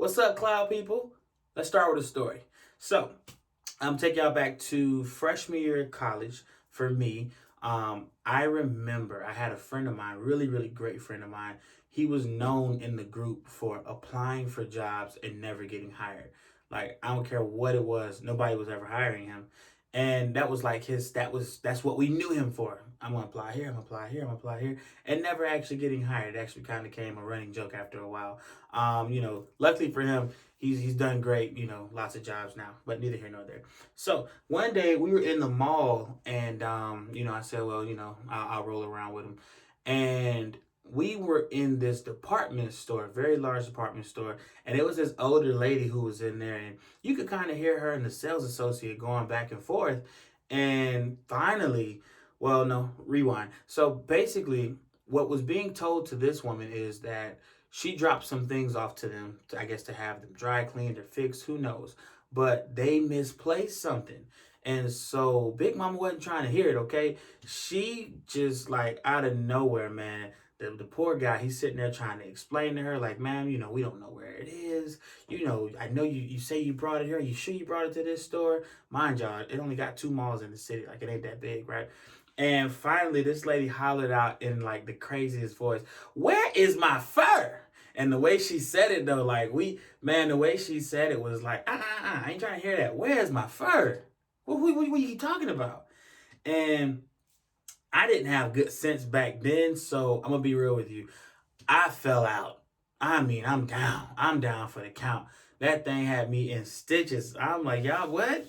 What's up, Cloud people? Let's start with a story. So, I'm take y'all back to freshman year of college for me. I remember I had a friend of mine, really great friend of mine. He was known in the group for applying for jobs and never getting hired. Like, I don't care what it was, nobody was ever hiring him. And that was like that's what we knew him for. I'm gonna apply here, I'm gonna apply here, I'm gonna apply here, and never actually getting hired. It actually kind of became a running joke after a while. Luckily for him, he's done great, lots of jobs now, but neither here nor there. So one day we were in the mall, and I said, well, I'll roll around with him, and we were in this department store, very large department store, and it was this older lady who was in there, and you could kind of hear her and the sales associate going back and forth, and finally, well, no, rewind. So basically, what was being told to this woman is that she dropped some things off to them, I guess, to have them dry cleaned or fixed, who knows. But they misplaced something. And so Big Mama wasn't trying to hear it, okay? She just like out of nowhere, man. The poor guy, he's sitting there trying to explain to her, like, ma'am, we don't know where it is. I know you say you brought it here. You sure you brought it to this store? Mind y'all, it only got 2 malls in the city. Like, it ain't that big, right? And finally, this lady hollered out in like the craziest voice, "Where is my fur?" And the way she said it though, the way she said it was like, I ain't trying to hear that. Where's my fur? What are you talking about? And I didn't have good sense back then, so I'm gonna be real with you. I fell out. I mean, I'm down. I'm down for the count. That thing had me in stitches. I'm like, y'all, what?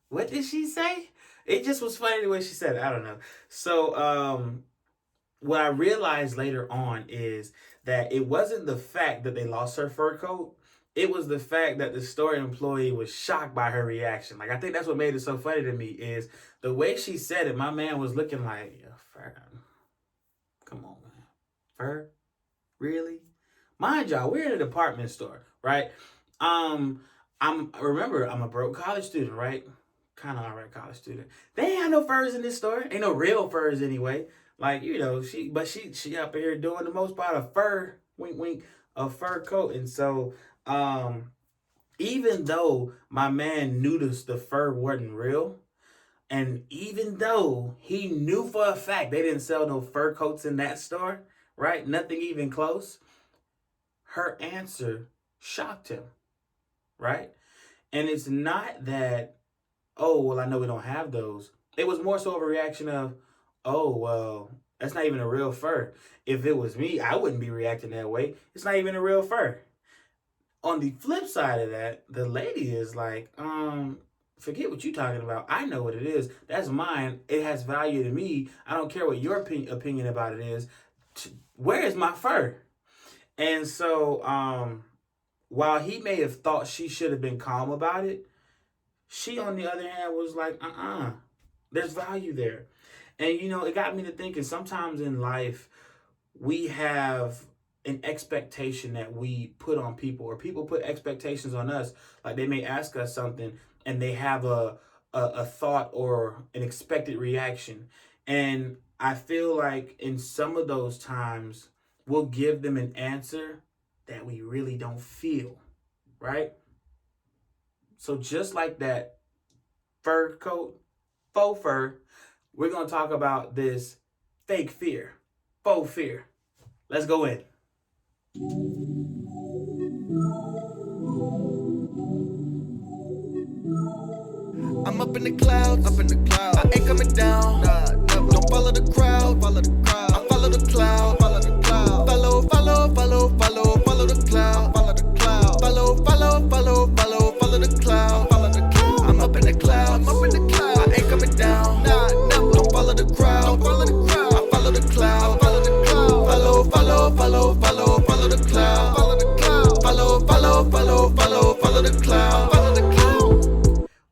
What did she say? It just was funny the way she said it. I don't know. So, what I realized later on is that it wasn't the fact that they lost her fur coat. It was the fact that the store employee was shocked by her reaction. Like, I think that's what made it so funny to me is the way she said it. My man was looking like, yeah, fur. Come on, man. Fur? Really? Mind y'all, we're in a department store, right? I'm a broke college student, right? Kind of alright college student. They ain't no furs in this store. Ain't no real furs anyway. Like, she up here doing the most part of fur, wink wink, a fur coat. And so even though my man knew the fur wasn't real, and even though he knew for a fact they didn't sell no fur coats in that store, right? Nothing even close. Her answer shocked him, right? And it's not that, oh, well, I know we don't have those. It was more so of a reaction of, oh, well, that's not even a real fur. If it was me, I wouldn't be reacting that way. It's not even a real fur. On the flip side of that, the lady is like, forget what you're talking about. I know what it is. That's mine. It has value to me. I don't care what your opinion about it is. Where is my fur? And so, while he may have thought she should have been calm about it, she, on the other hand, was like, there's value there. And, it got me to thinking sometimes in life, we have an expectation that we put on people, or people put expectations on us. Like, they may ask us something and they have a thought or an expected reaction. And I feel like in some of those times, we'll give them an answer that we really don't feel, right? So just like that fur coat, faux fur, we're going to talk about this fake fear, faux fear. Let's go in. I'm up in the clouds, I ain't coming down. Don't follow the crowd, I follow the cloud. Follow, the cloud. Follow the cloud. Follow the cloud. I'm up in the clouds, I ain't coming down. Don't follow the crowd, I follow the cloud. Follow, the cloud. Follow the cloud.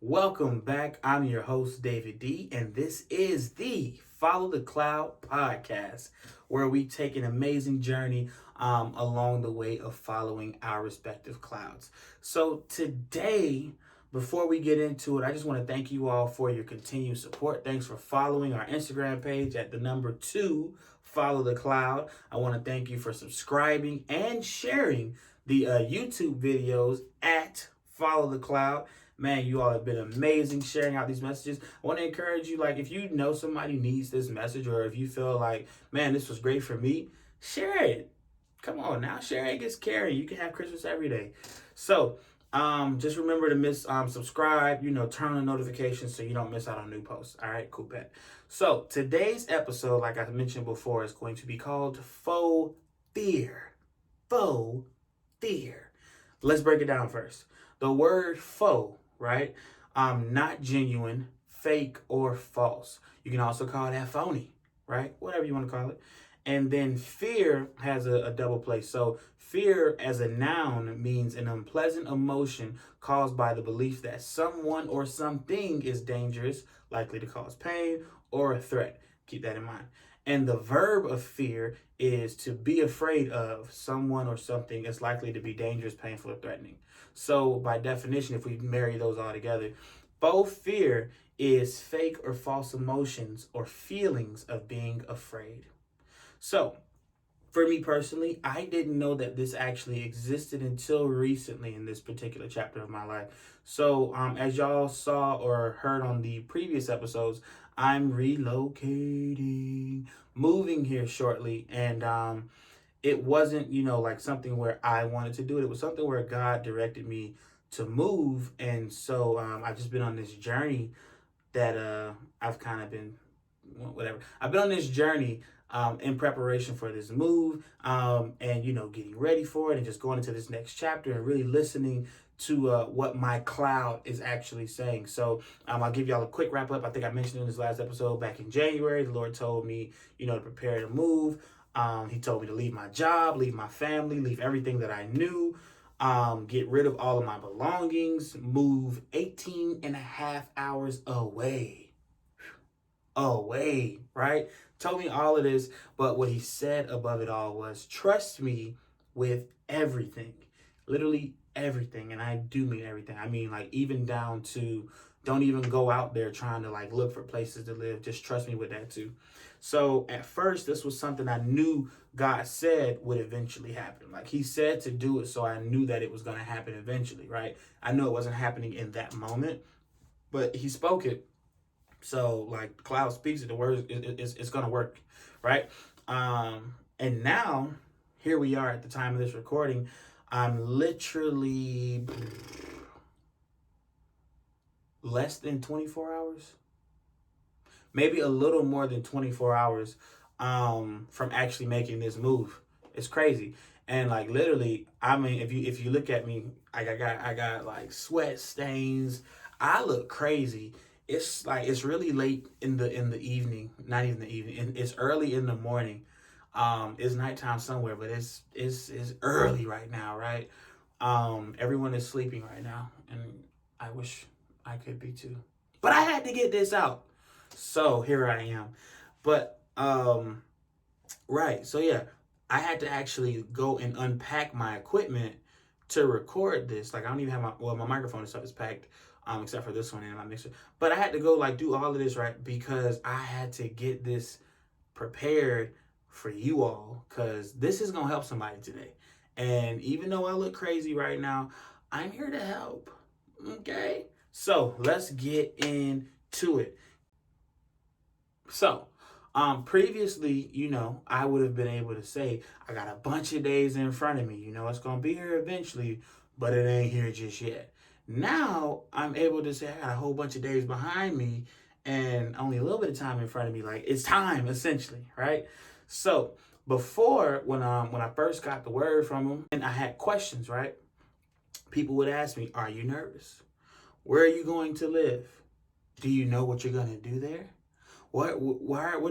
Welcome back. I'm your host, David D, and this is the Follow the Cloud podcast, where we take an amazing journey along the way of following our respective clouds. So today, before we get into it, I just want to thank you all for your continued support. Thanks for following our Instagram page at the number 2, Follow the Cloud. I want to thank you for subscribing and sharing the YouTube videos at Follow the Cloud. Man, you all have been amazing sharing out these messages. I want to encourage you, like, if you know somebody needs this message, or if you feel like, man, this was great for me, share it. Come on now, sharing gets caring. You can have Christmas every day. So, just remember to subscribe, turn on notifications so you don't miss out on new posts. All right, cool, bet. So today's episode, like I mentioned before, is going to be called Faux Fear. Faux Fear. Let's break it down first. The word faux, right? Not genuine, fake, or false. You can also call that phony, right? Whatever you want to call it. And then fear has a double place. So fear as a noun means an unpleasant emotion caused by the belief that someone or something is dangerous, likely to cause pain, or a threat. Keep that in mind. And the verb of fear is to be afraid of someone or something is likely to be dangerous, painful, or threatening. So by definition, if we marry those all together, faux fear is fake or false emotions or feelings of being afraid. So, for me personally, I didn't know that this actually existed until recently in this particular chapter of my life. So, as y'all saw or heard on the previous episodes, I'm relocating, moving here shortly, and it wasn't, like something where I wanted to do it. It was something where God directed me to move, and so I've just been on this journey that I've kind of been, whatever. I've been on this journey in preparation for this move, and getting ready for it, and just going into this next chapter and really listening to what my cloud is actually saying. So I'll give y'all a quick wrap up. I think I mentioned in this last episode back in January, the Lord told me, to prepare to move. He told me to leave my job, leave my family, leave everything that I knew, get rid of all of my belongings, move 18 and a half hours away, right? Told me all of this, but what he said above it all was, trust me with everything, literally everything. And I do mean everything. I mean, like, even down to, don't even go out there trying to like look for places to live. Just trust me with that too. So at first, this was something I knew God said would eventually happen. Like, he said to do it, so I knew that it was going to happen eventually, right? I know it wasn't happening in that moment, but he spoke it. So, like, the cloud speaks it, the word it's going to work, right? And now, here we are at the time of this recording. I'm literally less than 24 hours, maybe a little more than 24 hours from actually making this move. It's crazy. And like, literally, I mean, if you look at me, I got like sweat stains. I look crazy. It's like, it's really late in the evening, not even the evening. It's early in the morning. It's nighttime somewhere, but it's early right now, right? Everyone is sleeping right now, and I wish I could be too. But I had to get this out. So here I am. But right. So yeah, I had to actually go and unpack my equipment to record this. Like, I don't even have my microphone and stuff is packed, except for this one and my mixer. But I had to go like do all of this, right? Because I had to get this prepared for you all, because this is gonna help somebody today. And even though I look crazy right now, I'm here to help. Okay? So let's get into it. So, previously, I would have been able to say, I got a bunch of days in front of me. It's going to be here eventually, but it ain't here just yet. Now, I'm able to say, I got a whole bunch of days behind me and only a little bit of time in front of me. Like, it's time, essentially, right? So, before, when I first got the word from him, and I had questions, right? People would ask me, are you nervous? Where are you going to live? Do you know what you're going to do there? What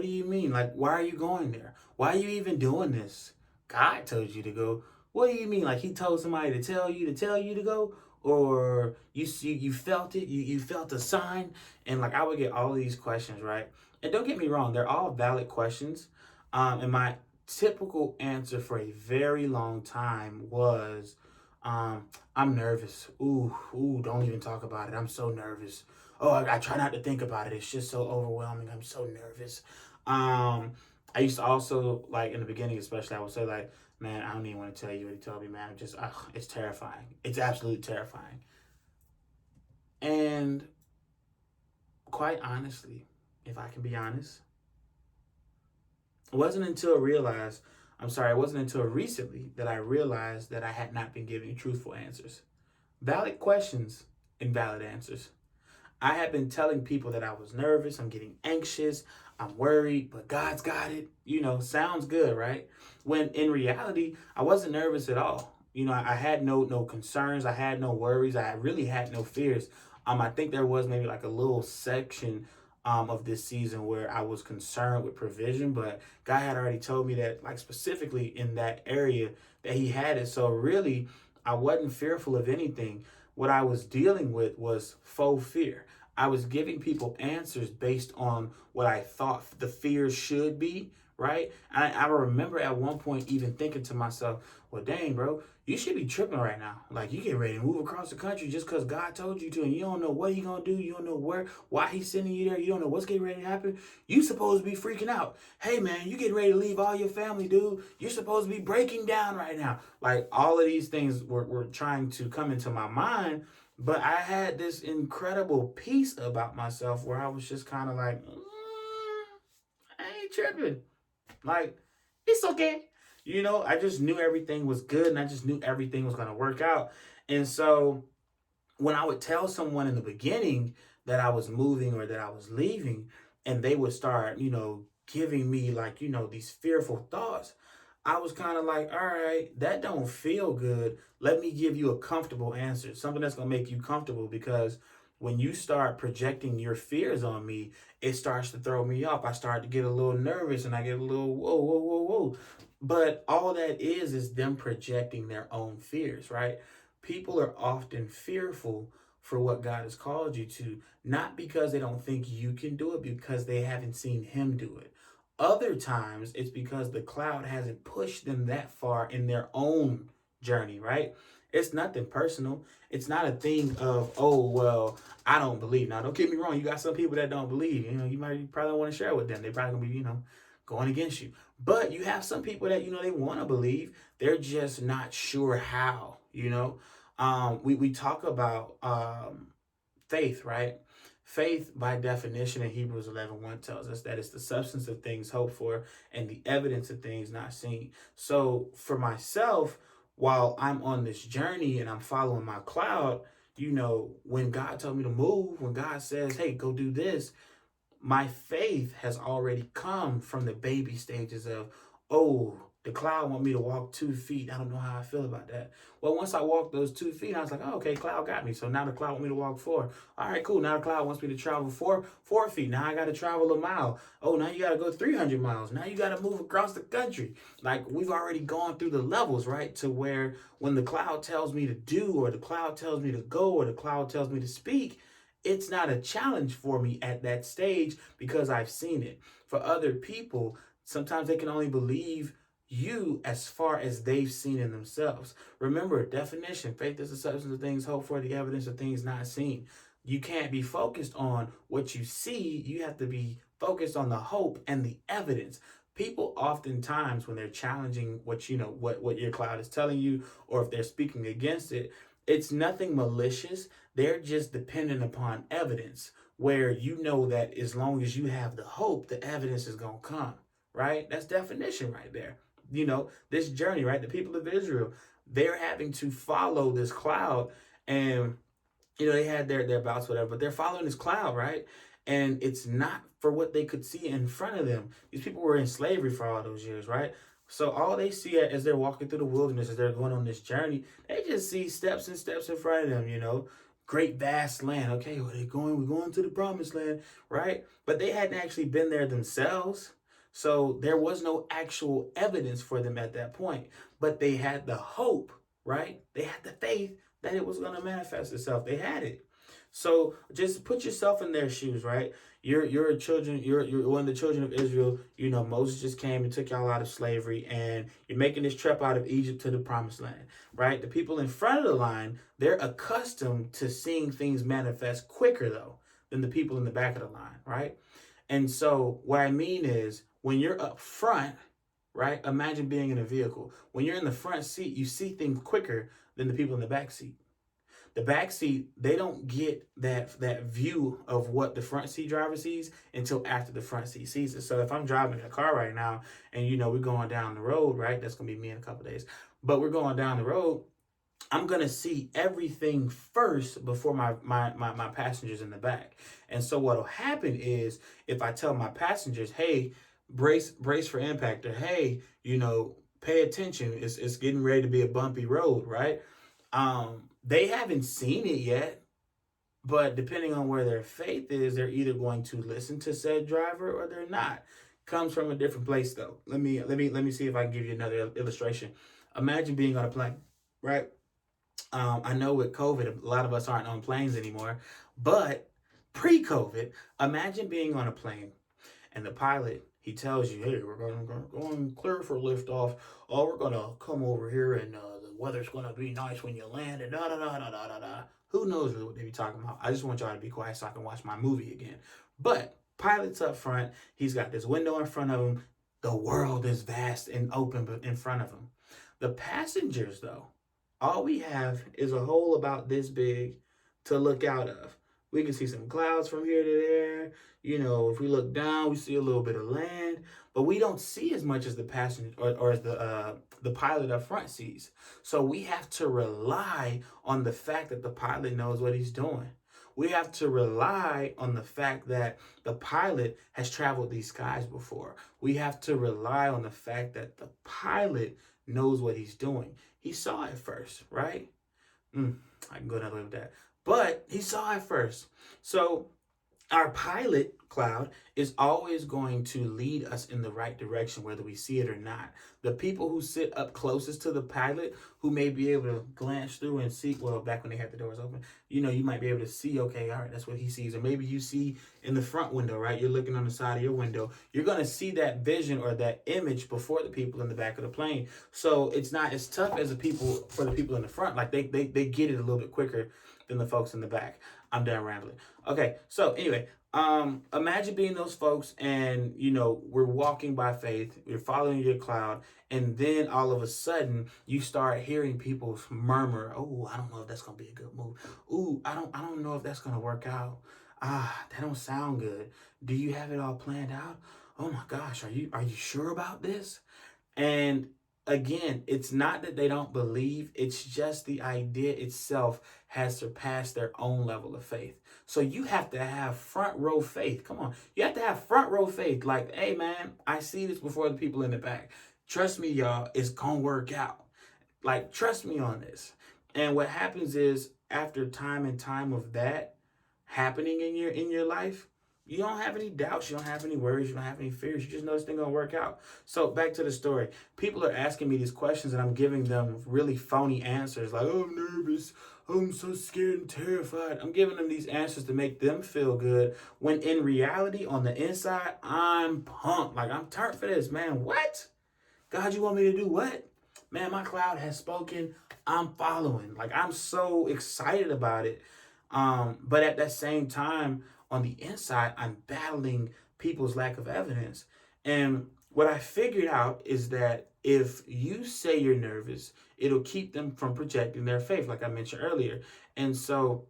do you mean? Like, why are you going there? Why are you even doing this? God told you to go. What do you mean? Like, he told somebody to tell you to go? Or you felt it? You felt a sign? And like, I would get all these questions, right? And don't get me wrong, they're all valid questions. And my typical answer for a very long time was, I'm nervous. Ooh, don't even talk about it. I'm so nervous. Oh, I try not to think about it. It's just so overwhelming. I'm so nervous. I used to also, like, in the beginning especially, I would say, like, Man, I don't even want to tell you what he told me, man. Just, it's terrifying. It's absolutely terrifying. And quite honestly, if I can be honest, it wasn't until I realized, it wasn't until recently that I realized that I had not been giving truthful answers. Valid questions and valid answers. I had been telling people that I was nervous, I'm getting anxious, I'm worried, but God's got it. Sounds good, right? When in reality, I wasn't nervous at all. I had no concerns, I had no worries, I really had no fears. I think there was maybe like a little section of this season where I was concerned with provision, but God had already told me that, like specifically in that area, that He had it. So really, I wasn't fearful of anything. What I was dealing with was faux fear. I was giving people answers based on what I thought the fears should be, right? I remember at one point even thinking to myself, well, dang, bro, you should be tripping right now. Like, you get ready to move across the country just because God told you to, and you don't know what He gonna do. You don't know why He's sending you there. You don't know what's getting ready to happen. You supposed to be freaking out. Hey, man, you getting ready to leave all your family, dude. You're supposed to be breaking down right now. Like, all of these things were trying to come into my mind. But I had this incredible peace about myself where I was just kind of like, I ain't tripping. Like, it's okay. I just knew everything was good and I just knew everything was going to work out. And so when I would tell someone in the beginning that I was moving or that I was leaving, and they would start, giving me like, these fearful thoughts, I was kind of like, all right, that don't feel good. Let me give you a comfortable answer, something that's going to make you comfortable, because when you start projecting your fears on me, it starts to throw me off. I start to get a little nervous and I get a little, whoa, whoa, whoa, whoa. But all that is them projecting their own fears, right? People are often fearful for what God has called you to, not because they don't think you can do it, because they haven't seen Him do it. Other times, it's because the cloud hasn't pushed them that far in their own journey, right? It's nothing personal. It's not a thing of, oh, well, I don't believe. Now, don't get me wrong. You got some people that don't believe. You probably don't want to share with them. They probably going to be, going against you. But you have some people that, they want to believe. They're just not sure how. We talk about faith, right? Faith, by definition, in Hebrews 11:1 tells us that it's the substance of things hoped for and the evidence of things not seen. So for myself, while I'm on this journey and I'm following my cloud, when God told me to move, when God says, hey, go do this, my faith has already come from the baby stages of, oh, the cloud want me to walk 2 feet. I don't know how I feel about that. Well, once I walked those 2 feet, I was like, oh, okay, cloud got me. So now the cloud want me to walk 4. All right, cool. Now the cloud wants me to travel 4 feet. Now I got to travel a mile. Oh, now you got to go 300 miles. Now you got to move across the country. Like, we've already gone through the levels, right? To where when the cloud tells me to do, or the cloud tells me to go, or the cloud tells me to speak, it's not a challenge for me at that stage because I've seen it. For other people, sometimes they can only believe you as far as they've seen in themselves. Remember, definition: faith is the substance of things hoped for, the evidence of things not seen. You can't be focused on what you see. You have to be focused on the hope and the evidence. People oftentimes, when they're challenging what your cloud is telling you, or if they're speaking against it, it's nothing malicious. They're just dependent upon evidence, where that as long as you have the hope, the evidence is going to come, right? That's definition right there. This journey, right? The people of Israel, they're having to follow this cloud, and, they had their bouts, whatever, but they're following this cloud, right? And it's not for what they could see in front of them. These people were in slavery for all those years, right? So all they see as they're walking through the wilderness, as they're going on this journey, they just see steps and steps in front of them, great vast land. Okay, where they going? We're going to the promised land, right? But they hadn't actually been there themselves. So there was no actual evidence for them at that point. But they had the hope, right? They had the faith that it was going to manifest itself. They had it. So just put yourself in their shoes, right? You're one of the children of Israel. Moses just came and took y'all out of slavery, and you're making this trip out of Egypt to the promised land, right? The people in front of the line, they're accustomed to seeing things manifest quicker though than the people in the back of the line, right? And so what I mean is, when you're up front, right? Imagine being in a vehicle. When you're in the front seat, you see things quicker than the people in the back seat. The back seat, they don't get that view of what the front seat driver sees until after the front seat sees it. So if I'm driving a car right now and we're going down the road, right? That's gonna be me in a couple of days. But we're going down the road, I'm gonna see everything first before my passengers in the back. And so what'll happen is if I tell my passengers, hey, brace for impact, or hey, pay attention, it's getting ready to be a bumpy road, right? They haven't seen it yet, but depending on where their faith is, they're either going to listen to said driver or they're not. Comes from a different place though. Let me see if I can give you another illustration. Imagine being on a plane, right? I know with COVID, a lot of us aren't on planes anymore, but pre-COVID, imagine being on a plane and the pilot, he tells you, hey, we're going clear for liftoff. Oh, we're going to come over here and the weather's going to be nice when you land and da da da da da da da. Who knows what they be talking about? I just want y'all to be quiet so I can watch my movie again. But pilot's up front. He's got this window in front of him. The world is vast and open in front of him. The passengers, though, all we have is a hole about this big to look out of. We can see some clouds from here to there. If we look down, we see a little bit of land, but we don't see as much as the passenger or as the pilot up front sees. So we have to rely on the fact that the pilot knows what he's doing. We have to rely on the fact that the pilot has traveled these skies before. We have to rely on the fact that the pilot knows what he's doing. He saw it first, right? I can go another way with that. But he saw it first. So our pilot cloud is always going to lead us in the right direction, whether we see it or not. The people who sit up closest to the pilot, who may be able to glance through and see, well, back when they had the doors open, you might be able to see, okay, all right, that's what he sees. Or maybe you see in the front window, right? You're looking on the side of your window. You're going to see that vision or that image before the people in the back of the plane. So it's not as tough as for the people in the front. Like they get it a little bit quicker than the folks in the back. I'm done rambling. Okay, so anyway, imagine being those folks and we're walking by faith, you're following your cloud, and then all of a sudden you start hearing people murmur, oh, I don't know if that's gonna be a good move. Ooh, I don't know if that's gonna work out. That don't sound good. Do you have it all planned out? Oh my gosh, are you sure about this? And again, it's not that they don't believe, it's just the idea itself has surpassed their own level of faith. So you have to have front row faith. Come on. You have to have front row faith. Like, hey, man, I see this before the people in the back. Trust me, y'all, it's going to work out. Like, trust me on this. And what happens is after time and time of that happening in your life, you don't have any doubts, you don't have any worries, you don't have any fears. You just know this thing gonna work out. So back to the story. People are asking me these questions and I'm giving them really phony answers like, oh, I'm nervous, oh, I'm so scared and terrified. I'm giving them these answers to make them feel good when in reality, on the inside, I'm pumped. Like, I'm turned for this, man. What? God, you want me to do what? Man, my cloud has spoken. I'm following. Like, I'm so excited about it. But at that same time, on the inside, I'm battling people's lack of evidence. And what I figured out is that if you say you're nervous, it'll keep them from projecting their faith, like I mentioned earlier. And so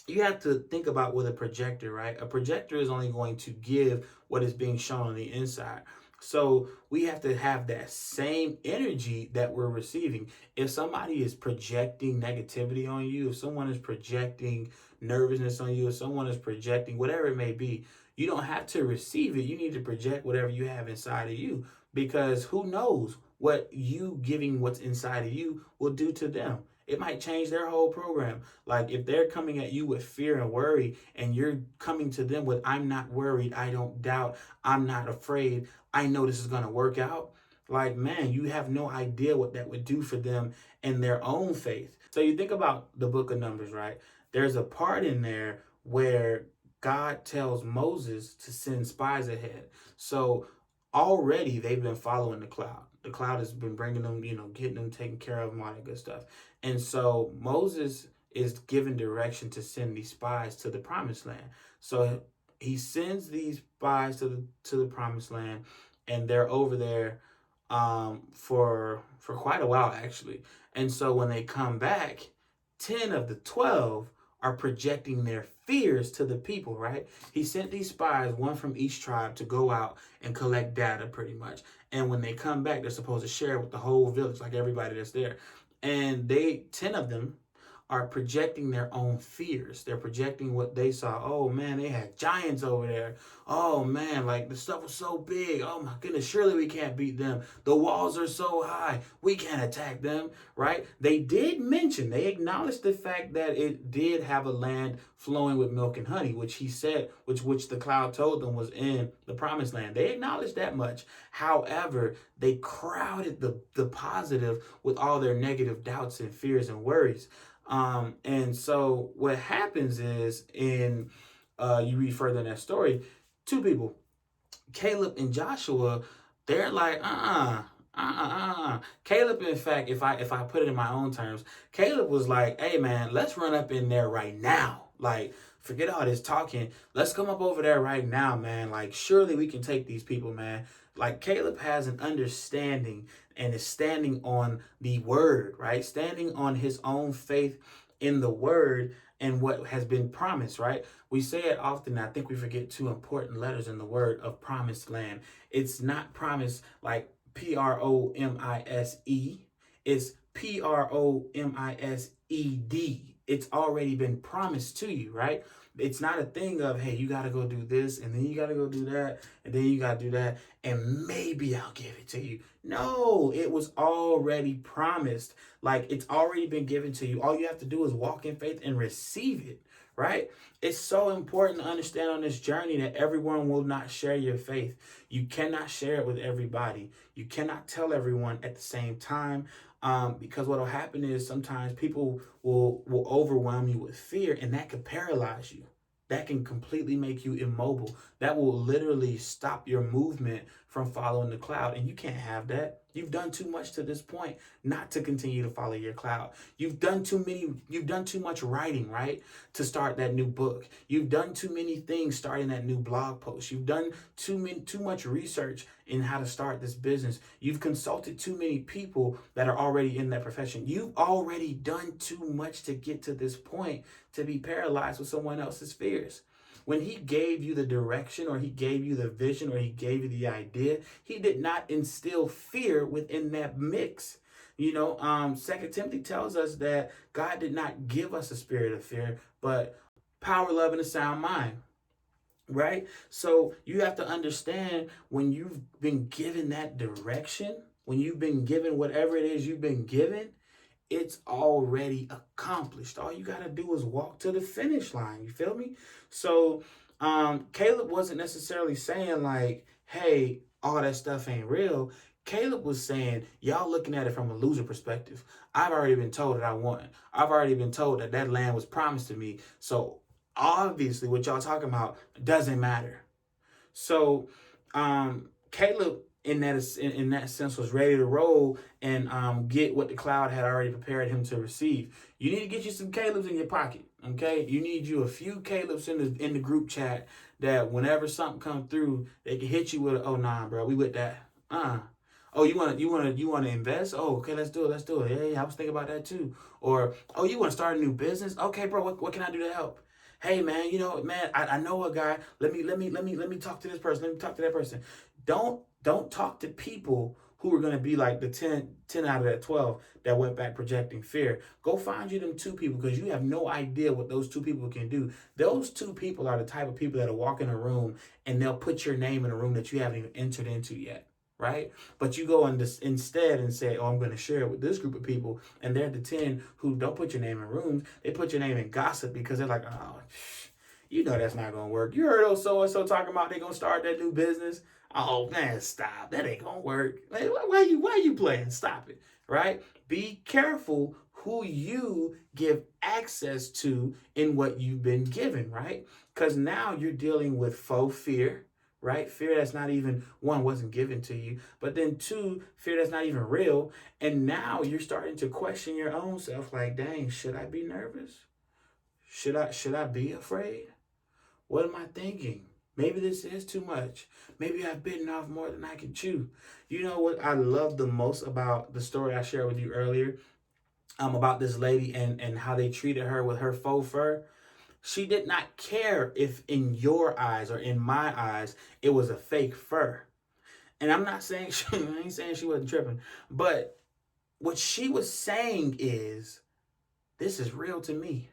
you have to think about with a projector, right? A projector is only going to give what is being shown on the inside. So we have to have that same energy that we're receiving. If somebody is projecting negativity on you, if someone is projecting nervousness on you, if someone is projecting whatever it may be, you don't have to receive it. You need to project whatever you have inside of you, because who knows what you giving what's inside of you will do to them. It might change their whole program. Like if they're coming at you with fear and worry and you're coming to them with, I'm not worried, I don't doubt, I'm not afraid, I know this is going to work out. Like, man, you have no idea what that would do for them in their own faith. So you think about the book of Numbers, right? There's a part in there where God tells Moses to send spies ahead. So already they've been following the cloud. The cloud has been bringing them, getting them, taking care of them, all that good stuff. And so Moses is given direction to send these spies to the promised land. So he sends these spies to the promised land, and they're over there for quite a while actually. And so when they come back, 10 of the 12 are projecting their fears to the people, right? He sent these spies, one from each tribe, to go out and collect data pretty much. And when they come back, they're supposed to share it with the whole village, like everybody that's there. And 10 of them are projecting their own fears. They're projecting what they saw. Oh man, they had giants over there. Oh man, like the stuff was so big. Oh my goodness, surely we can't beat them. The walls are so high. We can't attack them, right? They did mention, they acknowledged the fact that it did have a land flowing with milk and honey, which he said, which the cloud told them was in the promised land. They acknowledged that much. However, they crowded the positive with all their negative doubts and fears and worries. And so what happens is you read further in that story, two people, Caleb and Joshua, they're like, Caleb, in fact, if I put it in my own terms, Caleb was like, hey man, let's run up in there right now. Like, forget all this talking. Let's come up over there right now, man. Like, surely we can take these people, man. Like, Caleb has an understanding and is standing on the word, right? Standing on his own faith in the word and what has been promised, right? We say it often. I think we forget two important letters in the word of promised land. It's not promise like Promise. It's Promised. It's already been promised to you, right? It's not a thing of, hey, you got to go do this and then you got to go do that and then you got to do that and maybe I'll give it to you. No, it was already promised. Like, it's already been given to you. All you have to do is walk in faith and receive it, right? It's so important to understand on this journey that everyone will not share your faith. You cannot share it with everybody. You cannot tell everyone at the same time. Because what will happen is sometimes people will overwhelm you with fear, and that could paralyze you. That can completely make you immobile. That will literally stop your movement from following the cloud, and you can't have that. You've done too much to this point not to continue to follow your cloud. You've done too much writing, right? To start that new book. You've done too many things starting that new blog post. You've done too much research in how to start this business. You've consulted too many people that are already in that profession. You've already done too much to get to this point to be paralyzed with someone else's fears. When he gave you the direction or he gave you the vision or he gave you the idea, he did not instill fear within that mix. You know, 2 Timothy tells us that God did not give us a spirit of fear, but power, love, and a sound mind. Right? So you have to understand when you've been given that direction, when you've been given whatever it is you've been given, it's already accomplished. All you got to do is walk to the finish line. You feel me? So Caleb wasn't necessarily saying like, hey, all that stuff ain't real. Caleb was saying, y'all looking at it from a loser perspective. I've already been told that I won. I've already been told that that land was promised to me. So obviously what y'all talking about doesn't matter. So Caleb in that sense was ready to roll and get what the cloud had already prepared him to receive. You need to get you some Calebs in your pocket, okay? You need you a few Calebs in the group chat that whenever something come through, they can hit you with, oh nah, bro, we with that. Oh, you wanna invest? Oh, okay, let's do it. Yeah, I was thinking about that too. Or, oh, you wanna start a new business? Okay, bro, what can I do to help? Hey man, I know a guy. Let me talk to this person. Let me talk to that person. Don't talk to people who are going to be like the 10 out of that 12 that went back projecting fear. Go find you them two people because you have no idea what those two people can do. Those two people are the type of people that'll walk in a room and they'll put your name in a room that you haven't even entered into yet. Right? But you go on this instead and say, oh, I'm going to share it with this group of people. And they're the 10 who don't put your name in rooms. They put your name in gossip because they're like, oh, you know that's not going to work. You heard those so-and-so talking about they going to start that new business. Oh, man, stop. That ain't going to work. Like, why you playing? Stop it. Right? Be careful who you give access to in what you've been given. Right? Because now you're dealing with faux fear. Right? Fear that's not even, one, wasn't given to you, but then two, fear that's not even real. And now you're starting to question your own self like, dang, should I be nervous? Should I be afraid? What am I thinking? Maybe this is too much. Maybe I've bitten off more than I can chew. You know what I love the most about the story I shared with you earlier, about this lady and how they treated her with her faux fur? She did not care if in your eyes or in my eyes it was a fake fur. And I'm not saying I ain't saying she wasn't tripping, but what she was saying is, this is real to me.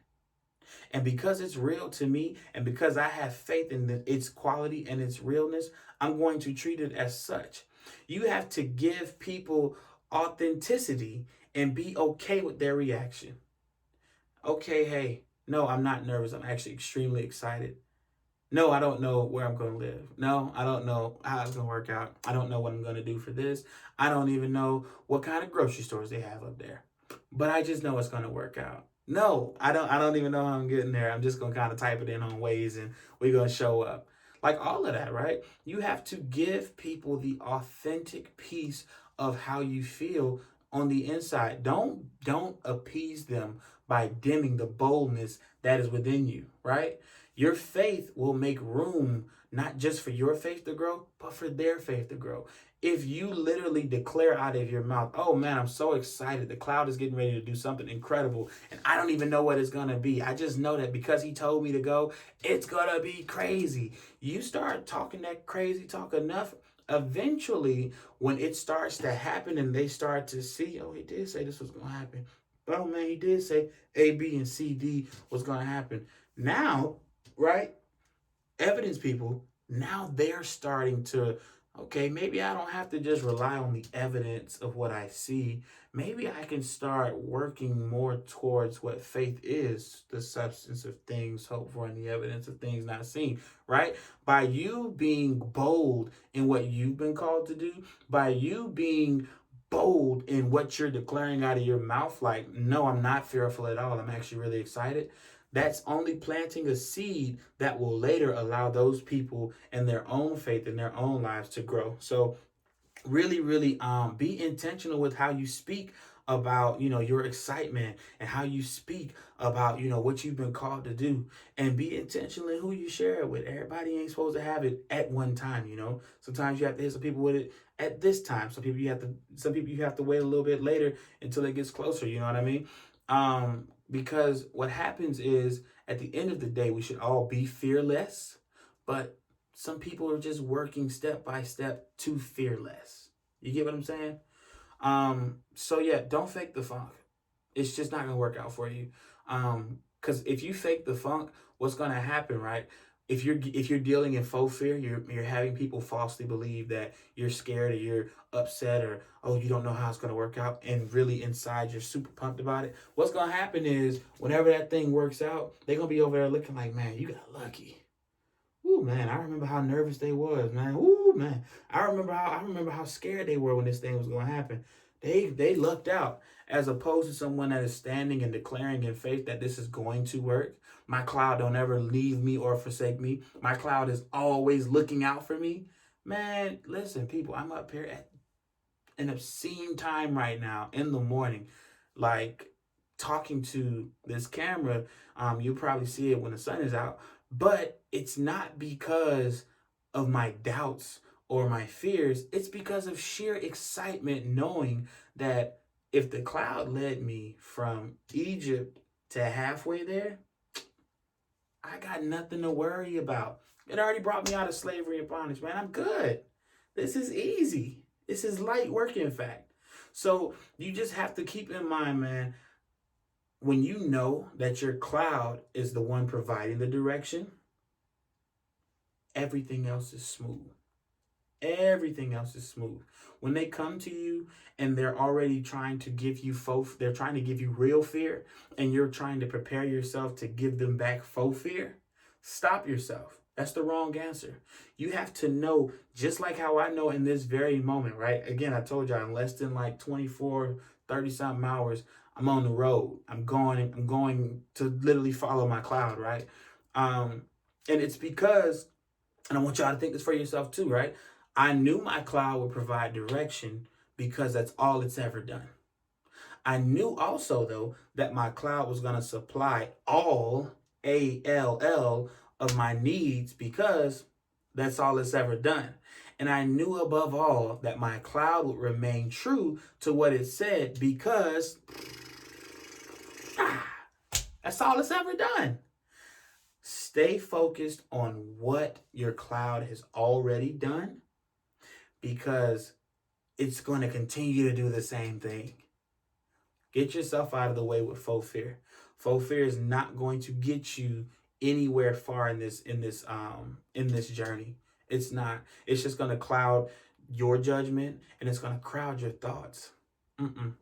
And because it's real to me, and because I have faith in its quality and its realness, I'm going to treat it as such. You have to give people authenticity and be okay with their reaction. Okay, hey, no, I'm not nervous. I'm actually extremely excited. No, I don't know where I'm going to live. No, I don't know how it's going to work out. I don't know what I'm going to do for this. I don't even know what kind of grocery stores they have up there. But I just know it's going to work out. No, I don't even know how I'm getting there. I'm just going to kind of type it in on Waze and we're going to show up. Like all of that, right? You have to give people the authentic piece of how you feel on the inside. Don't appease them by dimming the boldness that is within you, right? Your faith will make room not just for your faith to grow, but for their faith to grow. If you literally declare out of your mouth, oh man, I'm so excited. The cloud is getting ready to do something incredible. And I don't even know what it's going to be. I just know that because he told me to go, it's going to be crazy. You start talking that crazy talk enough, eventually, when it starts to happen and they start to see, oh, he did say this was going to happen. Oh man, he did say A, B, and C, D was going to happen. Now, right? Evidence people, now they're starting to, okay, maybe I don't have to just rely on the evidence of what I see. Maybe I can start working more towards what faith is, the substance of things hoped for and the evidence of things not seen, right? By you being bold in what you've been called to do, by you being bold in what you're declaring out of your mouth, like, no, I'm not fearful at all. I'm actually really excited. That's only planting a seed that will later allow those people and their own faith in their own lives to grow. So really be intentional with how you speak about your excitement and how you speak about what you've been called to do, and be intentional in who you share it with. Everybody ain't supposed to have it at one time. Sometimes you have to hit some people with it at this time. Some people you have to wait a little bit later until it gets closer, you know what I mean? Because what happens is, at the end of the day, we should all be fearless, but some people are just working step by step to fear less. You get what I'm saying? So yeah, don't fake the funk. It's just not gonna work out for you. Because if you fake the funk, what's gonna happen, right? If you're dealing in faux fear, you're having people falsely believe that you're scared or you're upset, or oh, you don't know how it's gonna work out, and really inside you're super pumped about it. What's gonna happen is, whenever that thing works out, they're gonna be over there looking like, man, you got lucky. Ooh, man, I remember how nervous they was, man. Ooh, man, I remember how scared they were when this thing was gonna happen. They lucked out, as opposed to someone that is standing and declaring in faith that this is going to work. My cloud don't ever leave me or forsake me. My cloud is always looking out for me. Man, listen, people, I'm up here at an obscene time right now in the morning, like talking to this camera. You'll probably see it when the sun is out, but it's not because of my doubts or my fears. It's because of sheer excitement, knowing that if the cloud led me from Egypt to halfway there, I got nothing to worry about. It already brought me out of slavery and bondage, man. I'm good. This is easy. This is light work, in fact. So you just have to keep in mind, man, when you know that your cloud is the one providing the direction, everything else is smooth. Everything else is smooth. When they come to you and they're already trying to give you they're trying to give you real fear, and you're trying to prepare yourself to give them back faux fear, stop yourself. That's the wrong answer. You have to know, just like how I know in this very moment, right? Again, I told you, in less than like 24, 30 something hours, I'm on the road. I'm going to literally follow my cloud, right? And it's because, and I want y'all to think this for yourself too, right? I knew my cloud would provide direction because that's all it's ever done. I knew also, though, that my cloud was going to supply all, ALL, of my needs, because That's all it's ever done. And I knew above all that my cloud would remain true to what it said because that's all it's ever done. Stay focused on what your cloud has already done because it's going to continue to do the same thing. Get yourself out of the way with faux fear. Faux fear is not going to get you anywhere far in this journey. It's not. It's just going to cloud your judgment and it's going to crowd your thoughts. Mm-mm.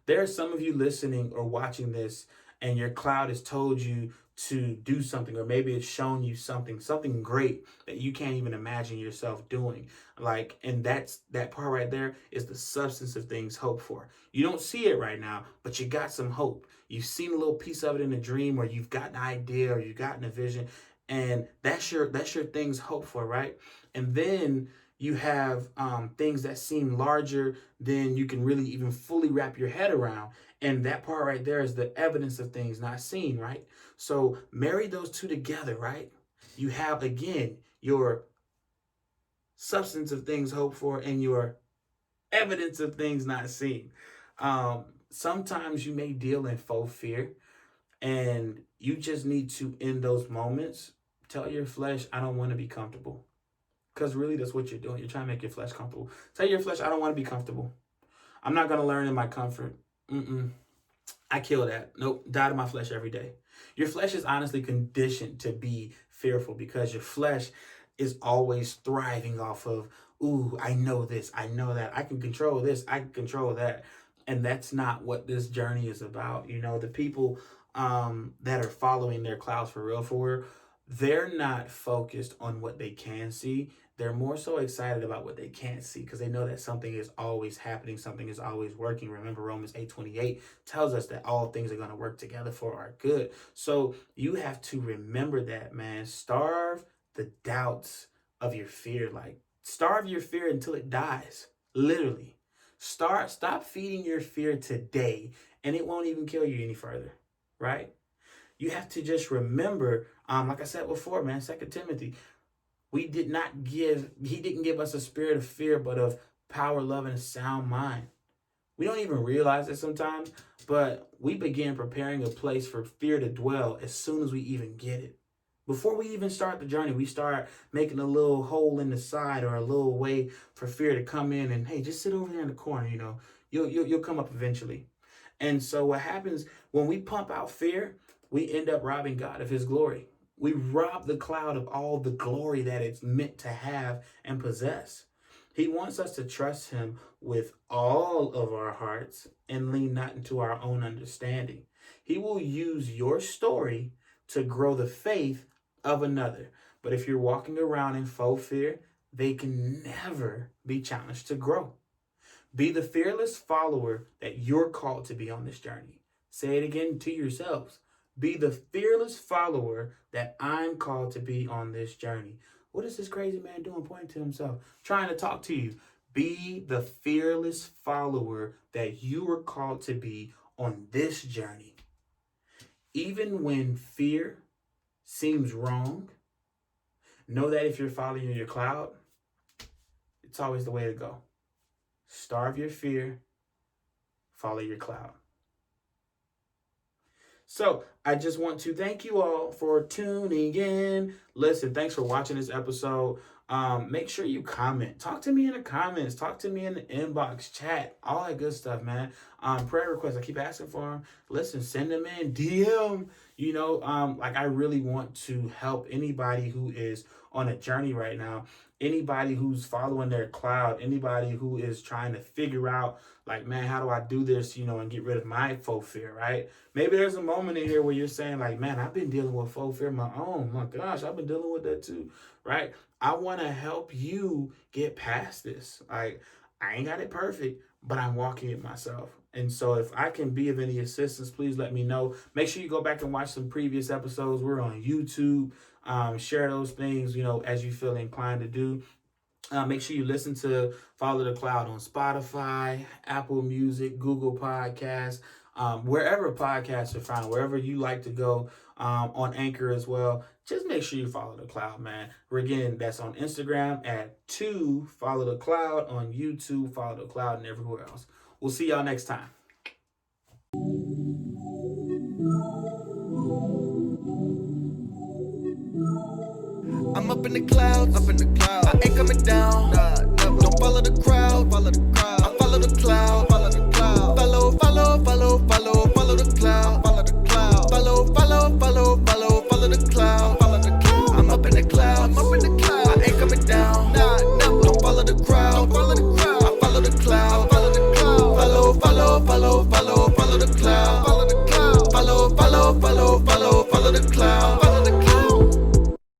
There are some of you listening or watching this, and your cloud has told you to do something, or maybe it's shown you something great that you can't even imagine yourself doing. Like, and that part right there is the substance of things hoped for. You don't see it right now, but you got some hope. You've seen a little piece of it in a dream, or you've got an idea, or you've gotten a vision, and that's your things hoped for, right? And then you have things that seem larger than you can really even fully wrap your head around. And that part right there is the evidence of things not seen, right? So marry those two together, right? You have, again, your substance of things hoped for and your evidence of things not seen. Sometimes you may deal in faux fear, and you just need to, in those moments, tell your flesh, I don't want to be comfortable. Because really, that's what you're doing. You're trying to make your flesh comfortable. Tell your flesh, I don't want to be comfortable. I'm not going to learn in my comfort. I kill that. Nope. Die to my flesh every day. Your flesh is honestly conditioned to be fearful because your flesh is always thriving off of, ooh, I know this, I know that. I can control this, I can control that. And that's not what this journey is about. You know, the people that are following their clouds for real, they're not focused on what they can see. They're more so excited about what they can't see because they know that something is always happening, something is always working. Remember, Romans 8:28 tells us that all things are going to work together for our good. So you have to remember that, man. Starve the doubts of your fear. Like, starve your fear until it dies. Literally. Stop feeding your fear today, and it won't even kill you any further, right? You have to just remember, like I said before, man, 2 Timothy, he didn't give us a spirit of fear, but of power, love, and a sound mind. We don't even realize it sometimes, but we begin preparing a place for fear to dwell as soon as we even get it. Before we even start the journey, we start making a little hole in the side or a little way for fear to come in and, hey, just sit over there in the corner, you know, you'll come up eventually. And so what happens when we pump out fear, we end up robbing God of his glory. We rob the cloud of all the glory that it's meant to have and possess. He wants us to trust him with all of our hearts and lean not into our own understanding. He will use your story to grow the faith of another. But if you're walking around in faux fear, they can never be challenged to grow. Be the fearless follower that you're called to be on this journey. Say it again to yourselves. Be the fearless follower that I'm called to be on this journey. What is this crazy man doing, pointing to himself, trying to talk to you? Be the fearless follower that you are called to be on this journey. Even when fear seems wrong, know that if you're following your cloud, it's always the way to go. Starve your fear, follow your cloud. So I just want to thank you all for tuning in. Listen, thanks for watching this episode. Make sure you comment. Talk to me in the comments. Talk to me in the inbox, chat, all that good stuff, man. Prayer requests, I keep asking for them. Listen, send them in, DM. You know, like I really want to help anybody who is on a journey right now. Anybody who's following their cloud, anybody who is trying to figure out, like, man, how do I do this, you know, and get rid of my faux fear, right? Maybe there's a moment in here where you're saying, like, man, I've been dealing with faux fear my own. My gosh, I've been dealing with that too, right? I want to help you get past this. Like, I ain't got it perfect, but I'm walking it myself. And so if I can be of any assistance, please let me know. Make sure you go back and watch some previous episodes. We're on YouTube. Share those things, you know, as you feel inclined to do. Make sure you listen to Follow the Cloud on Spotify, Apple Music, Google Podcasts, wherever podcasts are found, wherever you like to go, on Anchor as well. Just make sure you follow the cloud, man. Again, that's on Instagram at 2 follow the cloud, on YouTube follow the cloud, and everywhere else. We'll see y'all next time. I'm up in the clouds, I ain't coming down. Nah, never. Don't follow the crowd,